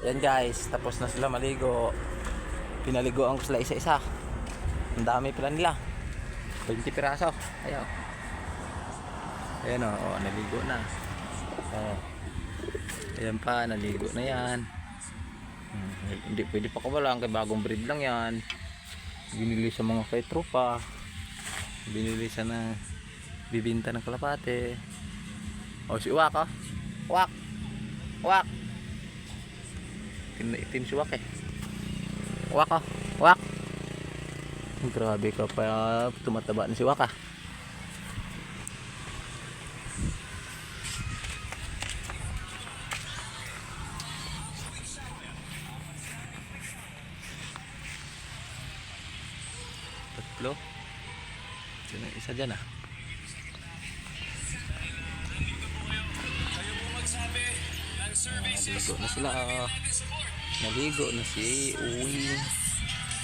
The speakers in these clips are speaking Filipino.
Yan guys, tapos na sila maligo. Pinaliguan ko sila isa-isa. Ang dami pala nila. 20 piraso. Ayaw. Ayan o, naligo na. Ayan pa, naligo na yan. Hindi pwede pa kawalan, kay bagong breed lang yan. Binili sa mga kay tropa. Binili sa na bibinta ng kalapate. O si Uwak o. Uwak. Uwak. Itim si Uwak eh. Uwak o. Uwak. Grabe ka pa, tumataba na si Uwak ah. Tatlo. Sino isa dyan ah. Naligo na sila oh. Naligo na si Uwi.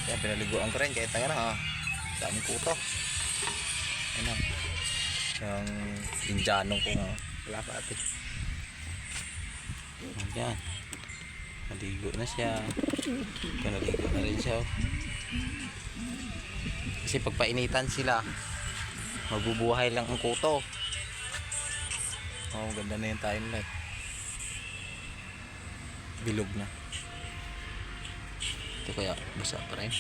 Kaya pinaliguan ko rin kahit nga na oh. Daming kuto. Ano yung Indianong kong kalapate. Ayan. Naligo na siya. Naligo na rin siya oh. Kasi pag painitan sila mabubuhay lang ang kuto. Oh, ganda na yung timeline. Bilog na. Ito kaya basa pa rin.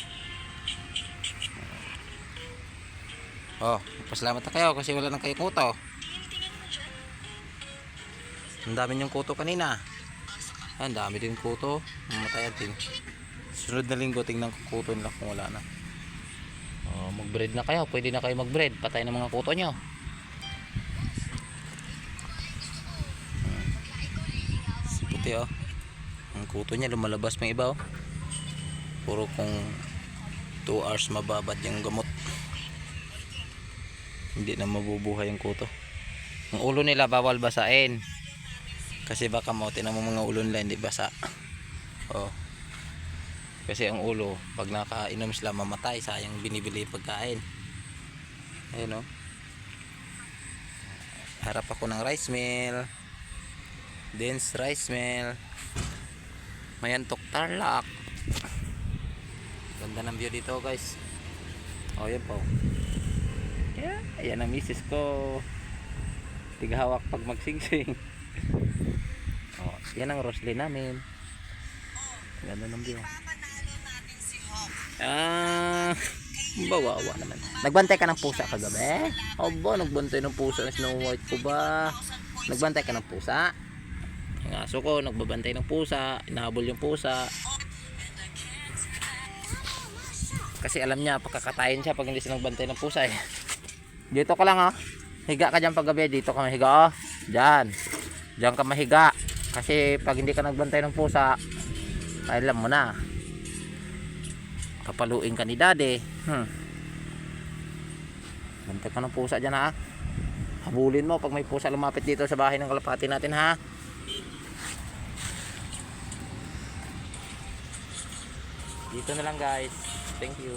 Oh, pasalamat na kayo kasi wala nang kayo kuto. Ang dami niyong kuto kanina. Ang dami din kuto. Mamatayan din. Sunod na linggo tingnan ko kuto nila kung wala na. Oh, mag-breed na kayo. Pwede na kayo mag-breed. Patay ng mga kuto nyo. Si puti oh. Ang kuto niya lumalabas pang iba oh. Puro kung 2 hours mababad yung gamot. Hindi na mabubuhay yung kuto. Ang ulo nila bawal basain. Kasi baka mautin ang mga ulo nila hindi basa. Oh. Kasi ang ulo pag nakainom sila mamatay, sayang binibili pagkain. Ayun oh. Harap ako ng rice mill. Dense rice mill. Mayantok Tarlac. Ganda ng view dito guys. Oh yan po. Yeah, ayan ang misis ko. Tighahawak pag magsingsing. Oh, yan ang Roslyn namin. Ganda ng view. Bawawa naman. Nagbantay ka ng pusa kagabi? Obo, nagbantay ng pusa. Snow White ko ba? Nagbantay ka ng pusa? Ang aso ko, nagbabantay ng pusa. Inahabol yung pusa. Kasi alam niya, pagkakatayin siya pag hindi siya nagbantay ng pusa eh. Dito ka lang oh. Higa ka dyan paggabi. Dito ka mahiga oh. Dyan. Dyan ka mahiga. Kasi pag hindi ka nagbantay ng pusa, alam mo na. Papaluin ka ni daddy. Bantay ka ng pusa dyan ha. Habulin mo pag may pusa lumapit dito sa bahay ng kalapati natin ha. Dito na lang guys. Thank you.